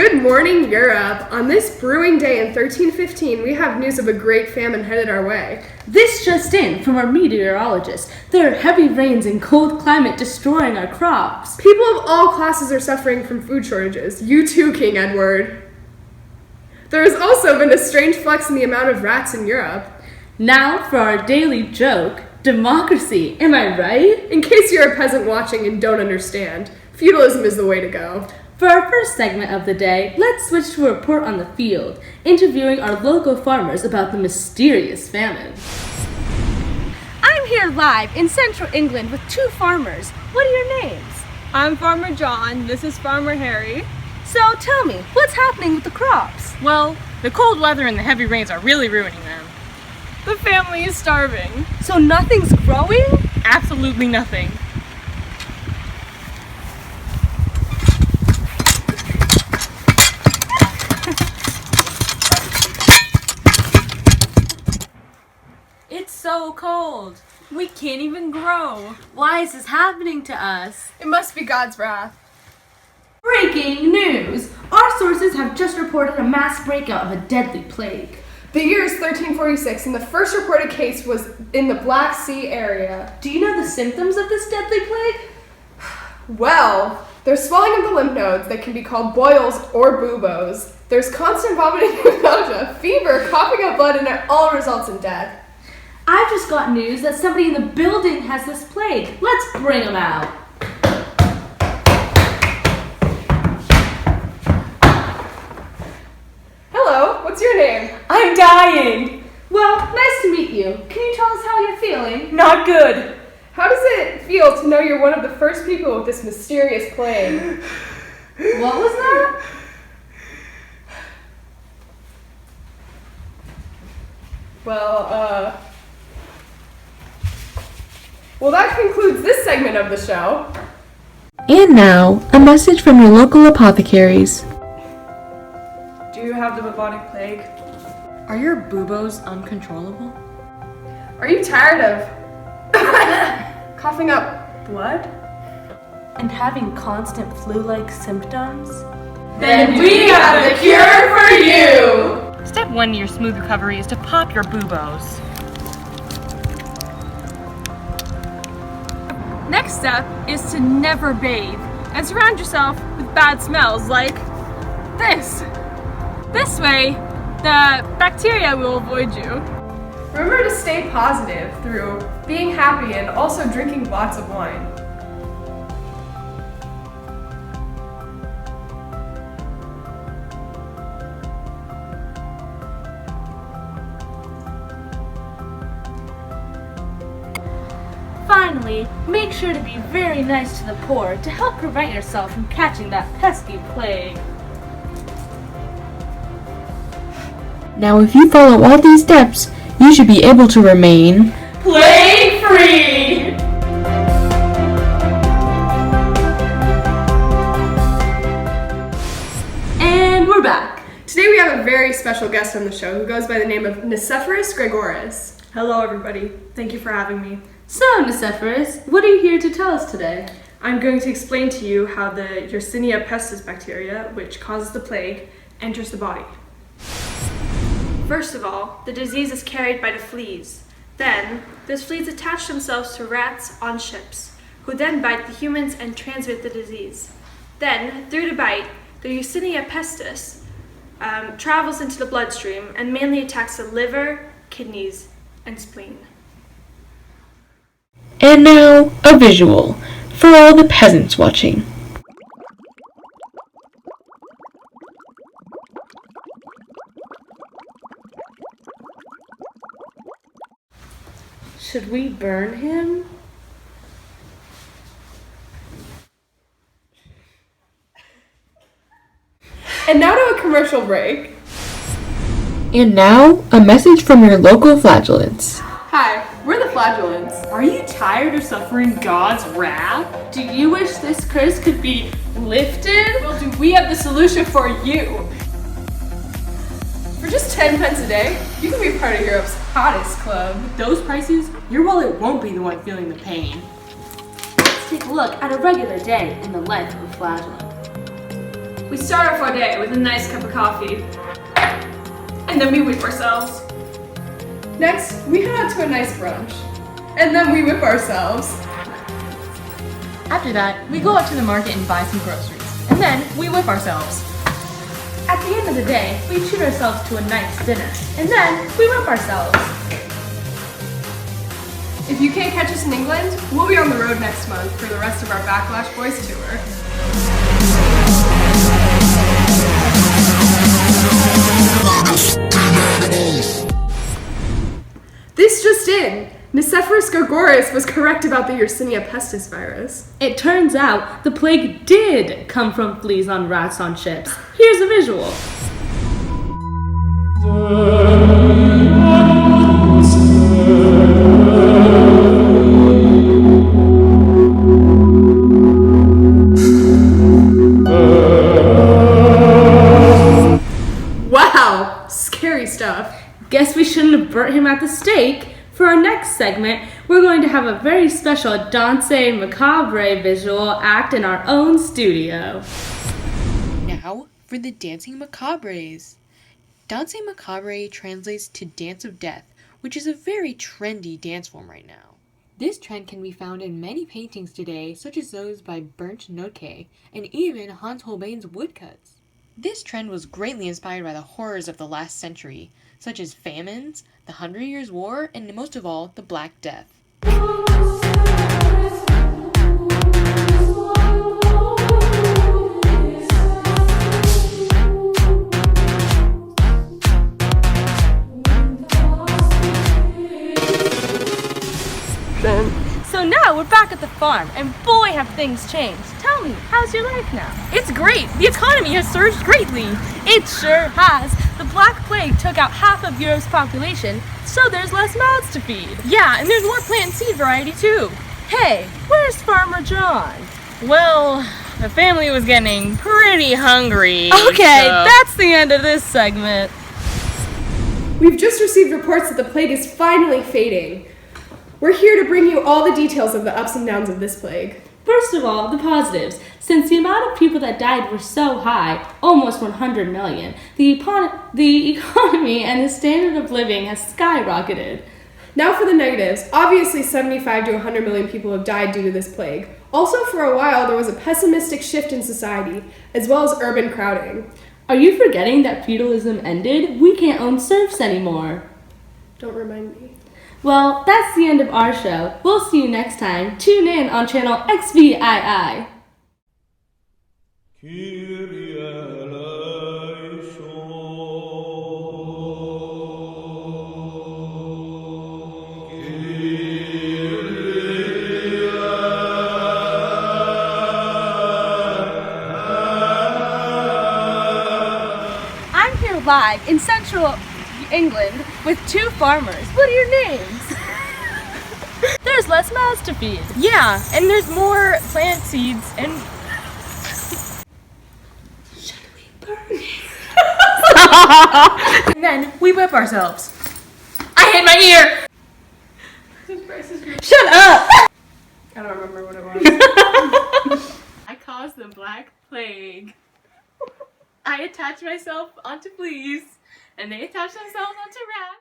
Good morning, Europe. On this brewing day in 1315, we have news of a great famine headed our way. This just in from our meteorologist. There are heavy rains and cold climate destroying our crops. People of all classes are suffering from food shortages. You too, King Edward. There has also been a strange flux in the amount of rats in Europe. Now for our daily joke, democracy. Am I right? In case you're a peasant watching and don't understand, feudalism is the way to go. For our first segment of the day, let's switch to a report on the field, interviewing our local farmers about the mysterious famine. I'm here live in central England with two farmers. What are your names? I'm Farmer John, this is Farmer Harry. So tell me, what's happening with the crops? Well, the cold weather and the heavy rains are really ruining them. The family is starving. So nothing's growing? Absolutely nothing. It's so cold. We can't even grow. Why is this happening to us? It must be God's wrath. Breaking news! Our sources have just reported a mass breakout of a deadly plague. The year is 1346, and the first reported case was in the Black Sea area. Do you know the symptoms of this deadly plague? Well, there's swelling of the lymph nodes that can be called boils or buboes. There's constant vomiting and nausea, fever, coughing up blood, and it all results in death. I've just got news that somebody in the building has this plague. Let's bring them out. Hello, what's your name? I'm dying. Well, nice to meet you. Can you tell us how you're feeling? Not good. How does it feel to know you're one of the first people with this mysterious plague? What was that? Well, that concludes this segment of the show. And now, a message from your local apothecaries. Do you have the bubonic plague? Are your buboes uncontrollable? Are you tired of coughing up blood? And having constant flu-like symptoms? Then we have the cure for you! Step 1 to your smooth recovery is to pop your buboes. Next step is to never bathe and surround yourself with bad smells like this. This way, the bacteria will avoid you. Remember to stay positive through being happy and also drinking lots of wine. Finally, make sure to be very nice to the poor to help prevent yourself from catching that pesky plague. Now, if you follow all these steps, you should be able to remain Plague-free! And we're back. Today we have a very special guest on the show who goes by the name of Nicephorus Gregoris. Hello everybody. Thank you for having me. So, Nicephorus, what are you here to tell us today? I'm going to explain to you how the Yersinia pestis bacteria, which causes the plague, enters the body. First of all, the disease is carried by the fleas. Then, those fleas attach themselves to rats on ships, who then bite the humans and transmit the disease. Then, through the bite, the Yersinia pestis travels into the bloodstream and mainly attacks the liver, kidneys, and spleen. And now, a visual for all the peasants watching. Should we burn him? And now to a commercial break. And now, a message from your local flagellants. Hi, we're the Flagellants. Are you tired of suffering God's wrath? Do you wish this curse could be lifted? Well, do we have the solution for you? For just 10 pence a day, you can be part of Europe's hottest club. With those prices, your wallet won't be the one feeling the pain. Let's take a look at a regular day in the life of a flagellant. We We start off our day with a nice cup of coffee. And then we whip ourselves. Next, we head out to a nice brunch. And then we whip ourselves. After that, we go out to the market and buy some groceries. And then we whip ourselves. At the end of the day, we treat ourselves to a nice dinner, and then we whip ourselves. If you can't catch us in England, we'll be on the road next month for the rest of our Backlash Boys tour. This just in! Nicephorus Gorgoris was correct about the Yersinia pestis virus. It turns out the plague did come from fleas on rats on ships. Here's a visual. Wow! Scary stuff. Guess we shouldn't have burnt him at the stake. For our next segment, we're going to have a very special Danse Macabre visual act in our own studio. Now for the Dancing Macabres. Danse Macabre translates to Dance of Death, which is a very trendy dance form right now. This trend can be found in many paintings today, such as those by Bernd Noetke and even Hans Holbein's woodcuts. This trend was greatly inspired by the horrors of the last century, such as famines, the 100 Years' War, and most of all, the Black Death. So now we're back at the farm, and boy have things changed. Tell me, how's your life now? It's great! The economy has surged greatly! It sure has. The Black Plague took out half of Europe's population, so there's less mouths to feed. Yeah, and there's more plant and seed variety too. Hey, where's Farmer John? Well, the family was getting pretty hungry. Okay, so- that's the end of this segment. We've just received reports that the plague is finally fading. We're here to bring you all the details of the ups and downs of this plague. First of all, the positives. Since the amount of people that died were so high, almost 100 million, the economy and the standard of living has skyrocketed. Now for the negatives. Obviously, 75 to 100 million people have died due to this plague. Also, for a while, there was a pessimistic shift in society, as well as urban crowding. Are you forgetting that feudalism ended? We can't own serfs anymore. Don't remind me. Well, that's the end of our show. We'll see you next time. Tune in on channel XVII. I'm here live in central England with two farmers. What are your names? There's less mouths to feed. Yeah, and there's more plant seeds and and then we whip ourselves. I hit my ear! Shut up! I don't remember what it was. I caused the Black Plague. I attached myself onto fleas, and they attached themselves onto rats.